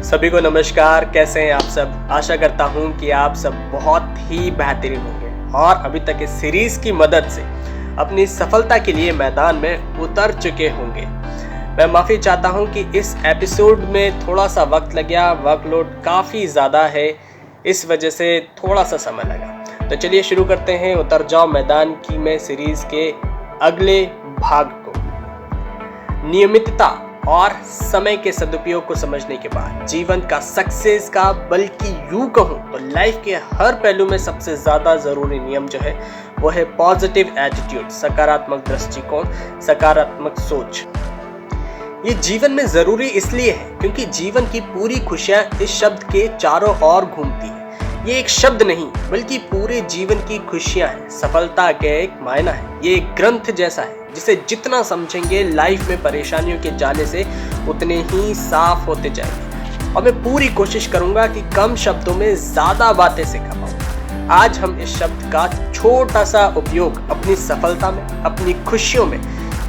सभी को नमस्कार। कैसे हैं आप सब? आशा करता हूं कि आप सब बहुत ही बेहतरीन होंगे और अभी तक इस सीरीज की मदद से अपनी सफलता के लिए मैदान में उतर चुके होंगे। मैं माफ़ी चाहता हूं कि इस एपिसोड में थोड़ा सा वक्त लग गया, वर्कलोड काफ़ी ज़्यादा है, इस वजह से थोड़ा सा समय लगा। तो चलिए शुरू करते हैं उतर जाओ मैदान की मैं सीरीज़ के अगले भाग को। नियमितता और समय के सदुपयोग को समझने के बाद जीवन का सक्सेस का, बल्कि यूं कहूं तो लाइफ के हर पहलू में सबसे ज़्यादा ज़रूरी नियम जो है वो है पॉजिटिव एटीट्यूड, सकारात्मक दृष्टिकोण, सकारात्मक सोच। ये जीवन में ज़रूरी इसलिए है क्योंकि जीवन की पूरी खुशियाँ इस शब्द के चारों ओर घूमती है। ये एक शब्द नहीं बल्कि पूरे जीवन की खुशियाँ हैं। सफलता का एक मायना है, ये एक ग्रंथ जैसा है जिसे जितना समझेंगे लाइफ में परेशानियों के जाले से उतने ही साफ होते जाएंगे। और मैं पूरी कोशिश करूंगा कि कम शब्दों में ज़्यादा बातें सिखा पाऊँ। आज हम इस शब्द का छोटा सा उपयोग अपनी सफलता में, अपनी खुशियों में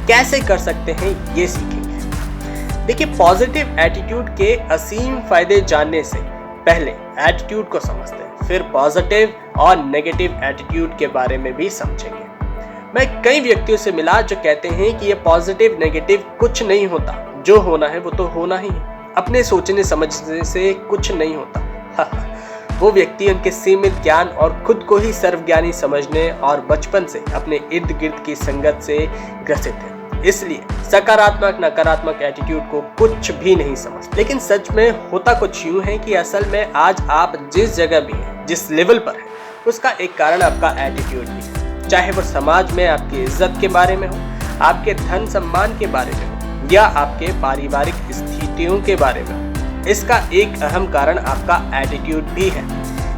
कैसे कर सकते हैं ये सीखेंगे। देखिए, पॉजिटिव एटीट्यूड के असीम फायदे जानने से पहले एटीट्यूड को समझते हैं, फिर पॉजिटिव और नेगेटिव एटीट्यूड के बारे में भी समझेंगे। मैं कई व्यक्तियों से मिला जो कहते हैं कि ये पॉजिटिव नेगेटिव कुछ नहीं होता, जो होना है वो तो होना ही है, अपने सोचने समझने से कुछ नहीं होता। वो व्यक्ति उनके सीमित ज्ञान और खुद को ही सर्वज्ञानी समझने और बचपन से अपने इर्द गिर्द की संगत से ग्रसित है, इसलिए सकारात्मक नकारात्मक एटीट्यूड को कुछ भी नहीं समझते। लेकिन सच में होता कुछ यूं है कि असल में आज आप जिस जगह भी हैं, जिस लेवल पर है, उसका एक कारण आपका एटीट्यूड भी है। चाहे वो समाज में आपकी इज्जत के बारे में हो, आपके धन सम्मान के बारे में हो, या आपके पारिवारिक स्थितियों के बारे में हो, इसका एक अहम कारण आपका एटीट्यूड भी है।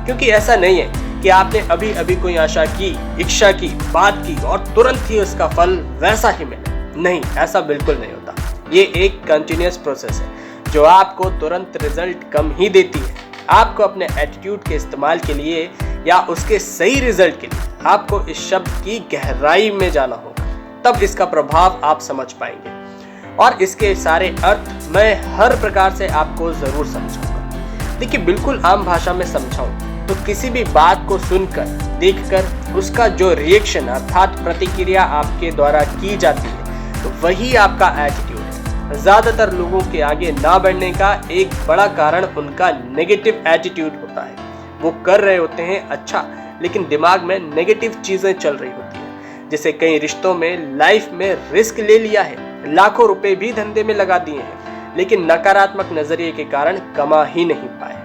क्योंकि ऐसा नहीं है कि आपने अभी अभी कोई आशा की, इच्छा की, बात की और तुरंत ही उसका फल वैसा ही मिले। नहीं, ऐसा बिल्कुल नहीं होता। ये एक कंटिन्यूअस प्रोसेस है जो आपको तुरंत रिजल्ट कम ही देती है। आपको अपने एटीट्यूड के इस्तेमाल के लिए या उसके सही रिजल्ट के लिए आपको इस शब्द की गहराई में जाना होगा, तब इसका प्रभाव आप समझ पाएंगे। और इसके सारे अर्थ मैं हर प्रकार से आपको जरूर समझाऊंगा। देखिए, बिल्कुल आम भाषा में समझाऊं तो किसी भी बात को सुनकर, देखकर उसका जो रिएक्शन अर्थात प्रतिक्रिया आपके द्वारा की जाती है, तो वही आपका एटीट्यूड है। ज्यादातर लोगों के आगे ना बढ़ने का एक बड़ा कारण उनका नेगेटिव एटीट्यूड होता है। वो कर रहे होते हैं अच्छा, लेकिन दिमाग में नेगेटिव चीजें चल रही होती है। जैसे कई रिश्तों में, लाइफ में रिस्क ले लिया है, लाखों रुपए भी धंधे में लगा दिए हैं, लेकिन नकारात्मक नजरिए के कारण कमा ही नहीं पाए।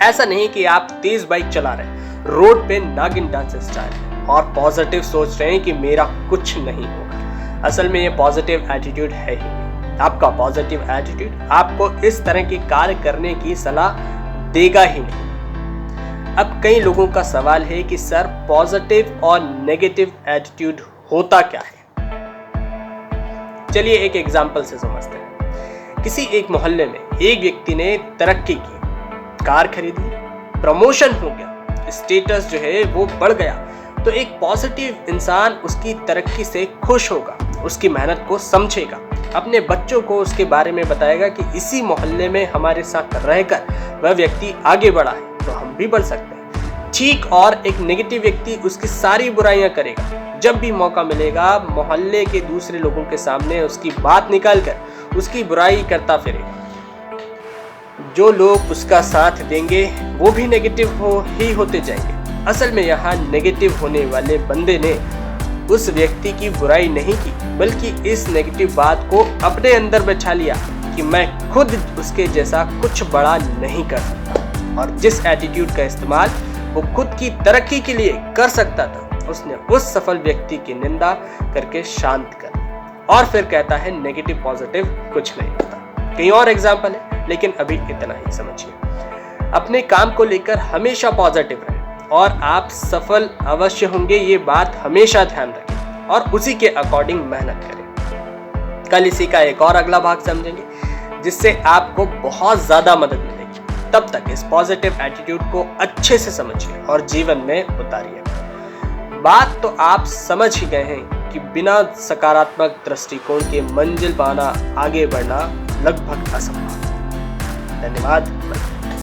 ऐसा नहीं कि आप तेज बाइक चला रहे, रोड पे नागिन डांस स्टाइल और पॉजिटिव सोच रहे हैं कि मेरा कुछ नहीं होगा। असल में ये पॉजिटिव एटीट्यूड है ही नहीं। आपका पॉजिटिव एटीट्यूड आपको इस तरह के कार्य करने की सलाह देगा ही नहीं। अब कई लोगों का सवाल है कि सर, पॉजिटिव और नेगेटिव एटीट्यूड होता क्या है? चलिए एक एग्जांपल से समझते हैं। किसी एक मोहल्ले में एक व्यक्ति ने तरक्की की, कार खरीदी, प्रमोशन हो गया, स्टेटस जो है वो बढ़ गया, तो एक पॉजिटिव इंसान उसकी तरक्की से खुश होगा, उसकी मेहनत को समझेगा, अपने बच्चों को उसके बारे में बताएगा कि इसी मोहल्ले में हमारे साथ रहकर वह व्यक्ति आगे बढ़ा है, तो हम भी बढ़ सकते हैं। ठीक, और एक नेगेटिव व्यक्ति उसकी सारी बुराइयां करेगा। जब भी मौका मिलेगा मोहल्ले के दूसरे लोगों के सामने उसकी बात निकालकर उसकी बुराई करता फिरेगा। जो लोग उसका साथ देंगे वो भी नेगेटिव ही होते जाएंगे। असल में यहाँ नेगेटिव होने वाले बंदे ने उस व्यक्ति की बुराई नहीं की, बल्कि इस नेगेटिव बात को अपने अंदर बैठा लिया कि मैं खुद उसके जैसा कुछ बड़ा नहीं कर सकता। और जिस एटीट्यूड का इस्तेमाल वो खुद की तरक्की के लिए कर सकता था, उसने उस सफल व्यक्ति की निंदा करके शांत कर, और फिर कहता है नेगेटिव पॉजिटिव कुछ नहीं होता। कई और एग्जाम्पल है, लेकिन अभी इतना ही समझिए। अपने काम को लेकर हमेशा पॉजिटिव रहें और आप सफल अवश्य होंगे, ये बात हमेशा ध्यान रखें और उसी के अकॉर्डिंग मेहनत करें। कल इसी का एक और अगला भाग समझेंगे जिससे आपको बहुत ज्यादा मदद मिलेगी। तब तक इस पॉजिटिव एटीट्यूड को अच्छे से समझिए और जीवन में उतारिए। बात तो आप समझ ही गए हैं कि बिना सकारात्मक दृष्टिकोण के मंजिल पाना, आगे बढ़ना लगभग असंभव। धन्यवाद।